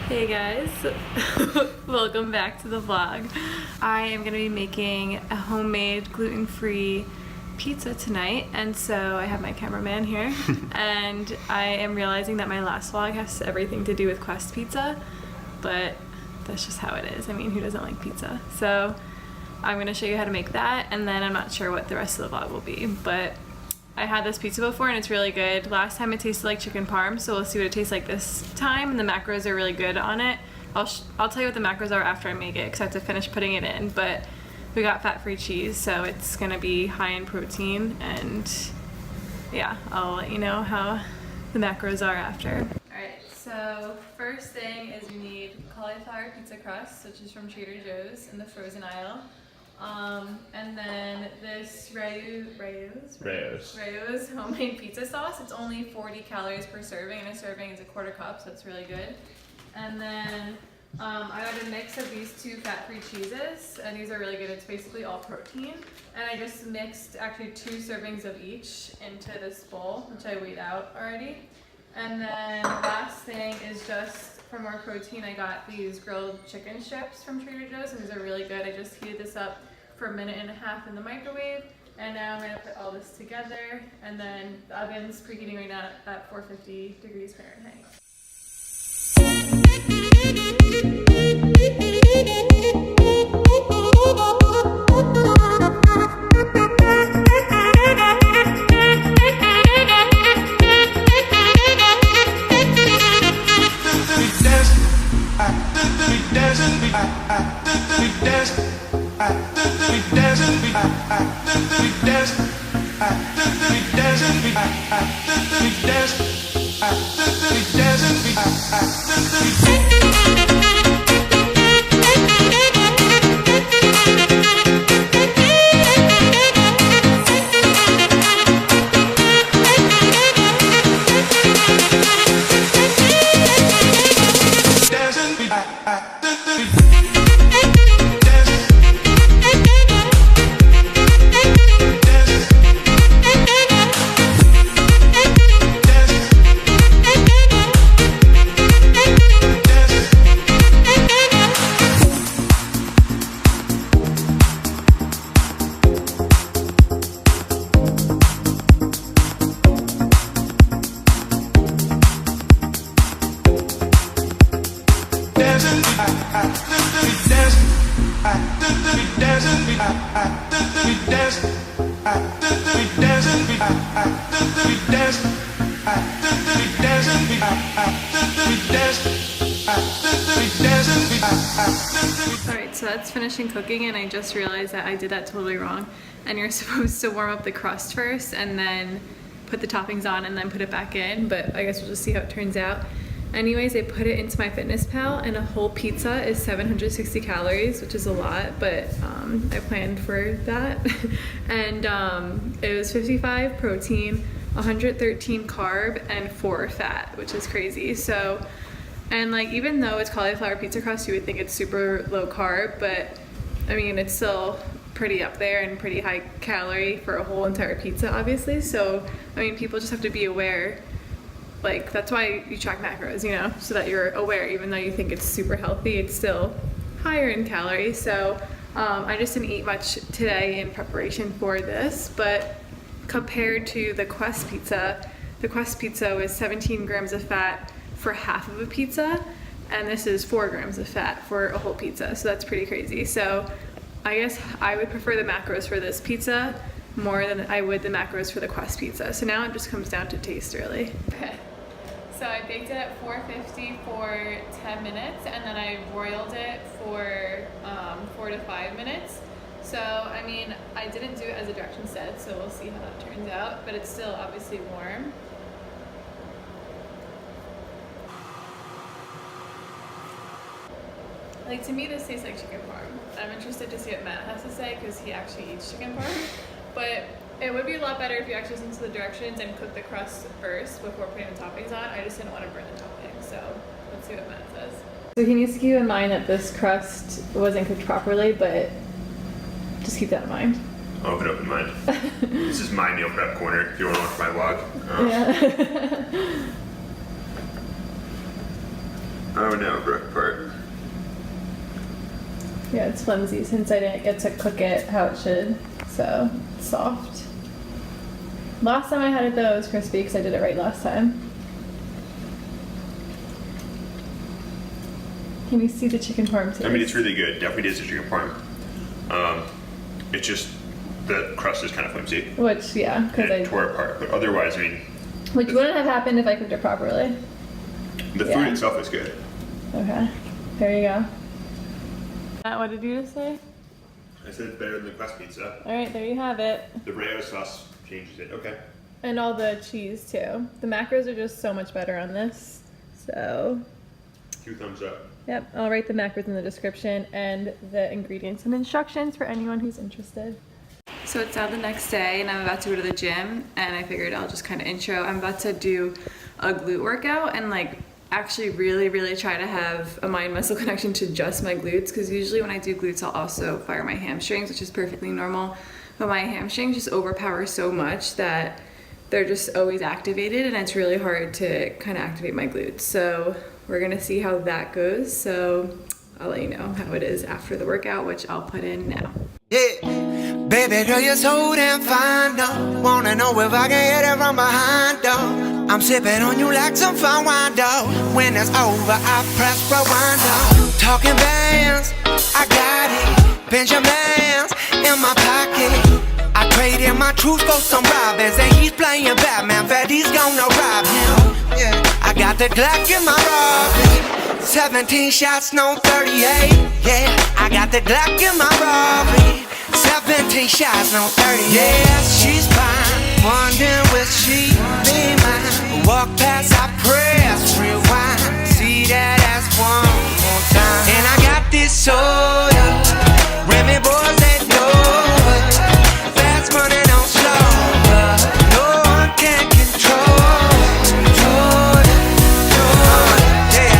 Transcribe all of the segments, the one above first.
Hey guys, welcome back to the vlog. I am going to be making a homemade gluten-free pizza tonight, and so I have my cameraman here and I am realizing that my last vlog has everything to do with Quest pizza, but that's just how it is. I mean, who doesn't like pizza? So I'm going to show you how to make that, and then I'm not sure what the rest of the vlog will be, but I had this pizza before and it's really good. Last time it tasted like chicken parm, so we'll see what it tastes like this time, and the macros are really good on it. I'll tell you what the macros are after I make it because I have to finish putting it in, but we got fat-free cheese, so it's gonna be high in protein, and yeah, I'll let you know how the macros are after. Alright, so first thing is you need cauliflower pizza crust, which is from Trader Joe's in the frozen aisle. And then this Rayo's homemade pizza sauce. It's only 40 calories per serving, and a serving is a quarter cup, so it's really good. And then I got a mix of these two fat-free cheeses, and these are really good. It's basically all protein. And I just mixed actually 2 servings of each into this bowl, which I weighed out already. And then last thing is just for more protein, I got these grilled chicken strips from Trader Joe's, and these are really good. I just heated this up for 1.5 minutes in the microwave, and now I'm gonna put all this together, and then the oven's preheating right now at 450 degrees Fahrenheit. Alright, so that's finishing cooking, and I just realized that I did that totally wrong. And you're supposed to warm up the crust first and then put the toppings on and then put it back in, but I guess we'll just see how it turns out. Anyways, I put it into my MyFitnessPal, and a whole pizza is 760 calories, which is a lot, but I planned for that. And it was 55 protein, 113 carb, and 4 fat, which is crazy. So, and like, even though it's cauliflower pizza crust, you would think it's super low carb, but I mean, it's still pretty up there and pretty high calorie for a whole entire pizza, obviously. So, I mean, people just have to be aware. Like, that's why you track macros, you know, so that you're aware. Even though you think it's super healthy, it's still higher in calories. So I just didn't eat much today in preparation for this, but compared to the Quest pizza was 17 grams of fat for half of a pizza, and this is 4 grams of fat for a whole pizza, so that's pretty crazy. So I guess I would prefer the macros for this pizza more than I would the macros for the Quest pizza. So now it just comes down to taste, really. Okay. So I baked it at 450 for 10 minutes, and then I broiled it for 4 to 5 minutes. So, I mean, I didn't do it as the directions said, so we'll see how that turns out, but it's still obviously warm. Like, to me, this tastes like chicken parm. I'm interested to see what Matt has to say, because he actually eats chicken parm. But it would be a lot better if you actually listened to the directions and cooked the crust first before putting the toppings on. I just didn't want to burn the toppings, so let's see what Matt says. So he needs to keep in mind that this crust wasn't cooked properly, but just keep that in mind. I'll have it open mind. This is my meal prep corner if you want to watch my vlog. Yeah. Oh no, broke apart. Yeah, it's flimsy since I didn't get to cook it how it should, so it's soft. Last time I had it though, it was crispy because I did it right last time. Can you see the chicken parm taste? I mean, it's really good. Definitely tastes the chicken parm. It's just the crust is kind of flimsy. Which, yeah, because It tore apart. But otherwise, I mean, which wouldn't have happened if I cooked it properly. the Yeah. food itself is good. Okay, there you go. What did you just say? I said it's better than the crust pizza. All right, there you have it. The Rayo sauce changes it. Okay. And all the cheese too. The macros are just so much better on this. So, 2 thumbs up. yep, I'll write the macros in the description and the ingredients and instructions for anyone who's interested. So it's now the next day and I'm about to go to the gym and I figured I'll just kind of intro. I'm about to do a glute workout and like actually really try to have a mind muscle connection to just my glutes, because usually when I do glutes I'll also fire my hamstrings, which is perfectly normal, but my hamstrings just overpower so much that they're just always activated and it's really hard to kind of activate my glutes. So we're gonna see how that goes. So I'll let you know how it is after the workout, which I'll put in now. Yeah, baby girl, you're so damn fine, though. Wanna know if I can hit it from behind, though. I'm sipping on you like some fine wine, though. When it's over, I press rewind, though. Talking bands, I got it. Benjamins in my pocket. I traded my truth for some robins, and he's playing Batman. Freddy's gonna rob him. Yeah, I got the Glock in my robbery. 17 shots, no 38. Yeah, I got the Glock in my robbery. 17 shots, no 30. Yeah, she's fine. Wondering will she be mine? Walk past, I press rewind. See that ass one more time. And I got this soda. Remy boys that know it. Fast money don't slow, but no one can control. Yeah,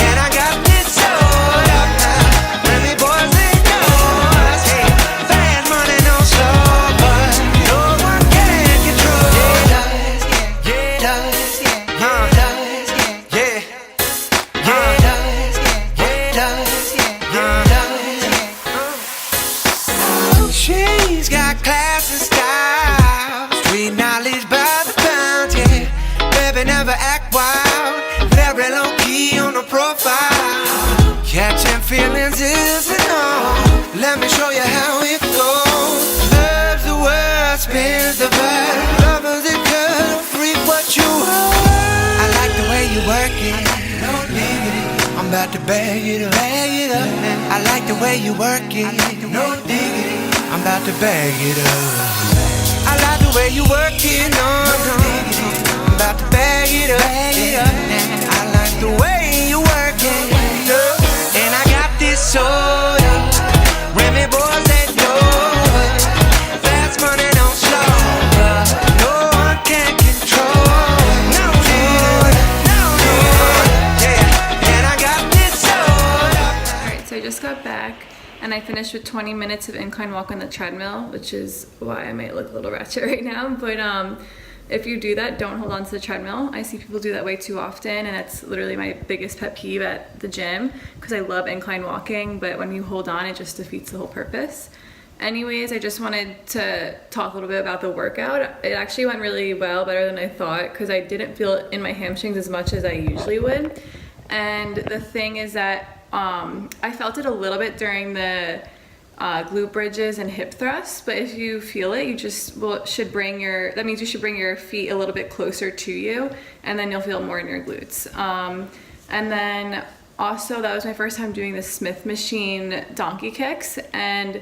and I got this soda. Remy boys that know us. Hey, fast money don't slow, but no one can control. She's got class and style, street knowledge by the pound, yeah. Baby never act wild, very low key on the profile. Catching feelings isn't all. Let me show you how it goes. Loves the world, spins the verb. Lovers it could freak what you are. I like the way you work it. No diggity. I'm about to bag it up. I like the way you work it. No diggity. I'm about to bag it up. I like the way you work it. No. I'm about to bag it up. I like the way you work it. And I got this soda. Remy boys that know it. Fast money don't slow, but no one can control. No, yeah. And I got this soda. Alright, so I just got back and I finished with 20 minutes of incline walk on the treadmill, which is why I might look a little ratchet right now. But if you do that, don't hold on to the treadmill. I see people do that way too often, and that's literally my biggest pet peeve at the gym, because I love incline walking, but when you hold on, it just defeats the whole purpose. Anyways, I just wanted to talk a little bit about the workout. It actually went really well, better than I thought, because I didn't feel it in my hamstrings as much as I usually would. And the thing is that I felt it a little bit during the glute bridges and hip thrusts, but if you feel it, you just should bring your feet a little bit closer to you, and then you'll feel more in your glutes. And then also, that was my first time doing the Smith machine donkey kicks, and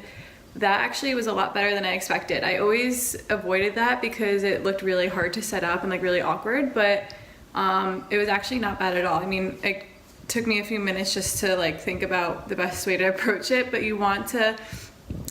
that actually was a lot better than I expected. I always avoided that because it looked really hard to set up and like really awkward, but it was actually not bad at all. I mean, it took me a few minutes just to like think about the best way to approach it, but you want to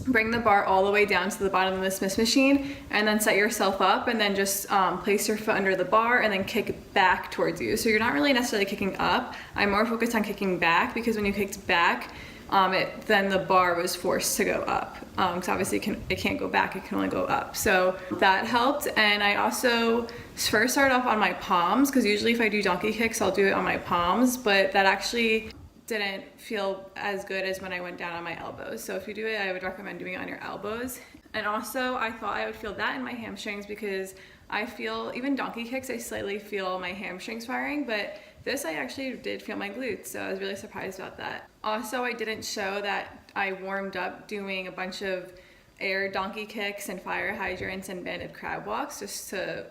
bring the bar all the way down to the bottom of the Smith machine and then set yourself up, and then just place your foot under the bar and then kick back towards you. So you're not really necessarily kicking up. I'm more focused on kicking back, because when you kicked back, then the bar was forced to go up. Because obviously it can't go back, it can only go up. So that helped. And I also first started off on my palms, because usually if I do donkey kicks, I'll do it on my palms, but that actually didn't feel as good as when I went down on my elbows. So if you do it, I would recommend doing it on your elbows. And also I thought I would feel that in my hamstrings, because I feel, even donkey kicks, I slightly feel my hamstrings firing, but this I actually did feel my glutes, so I was really surprised about that. Also, I didn't show that I warmed up doing a bunch of air donkey kicks and fire hydrants and banded crab walks, just to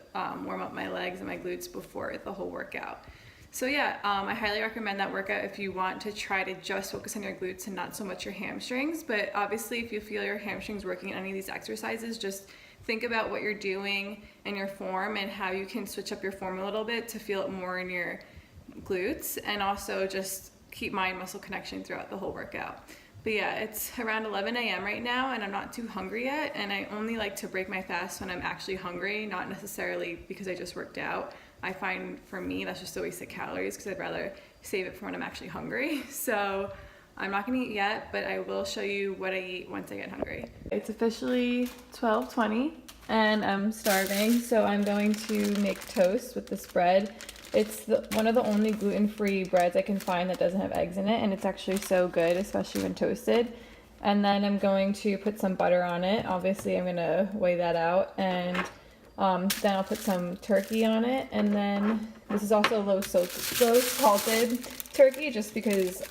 warm up my legs and my glutes before the whole workout. So yeah, I highly recommend that workout if you want to try to just focus on your glutes and not so much your hamstrings. But obviously if you feel your hamstrings working in any of these exercises, just think about what you're doing and your form and how you can switch up your form a little bit to feel it more in your glutes, and also just keep mind muscle connection throughout the whole workout. But yeah, it's around 11 a.m. right now and I'm not too hungry yet, and I only like to break my fast when I'm actually hungry, not necessarily because I just worked out. I find for me that's just a waste of calories, because I'd rather save it for when I'm actually hungry. So I'm not gonna eat yet, but I will show you what I eat once I get hungry. It's officially 12:20 and I'm starving, so I'm going to make toast with this bread. It's one of the only gluten-free breads I can find that doesn't have eggs in it, and it's actually so good, especially when toasted. And then I'm going to put some butter on it. Obviously I'm gonna weigh that out, and then I'll put some turkey on it, and then this is also low salted turkey, just because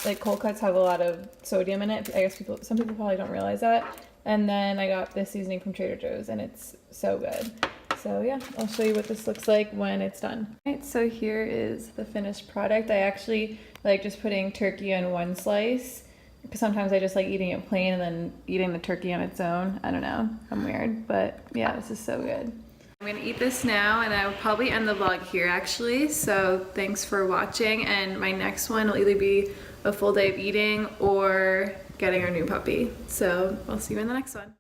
like cold cuts have a lot of sodium in it. I guess some people probably don't realize that. And then I got this seasoning from Trader Joe's, and it's so good. So yeah, I'll show you what this looks like when it's done. Alright, so here is the finished product. I actually like just putting turkey on one slice, because sometimes I just like eating it plain and then eating the turkey on its own. I don't know, I'm weird, but yeah, this is so good. I'm gonna eat this now, and I will probably end the vlog here actually. So thanks for watching, and my next one will either be a full day of eating or getting our new puppy. So I'll see you in the next one.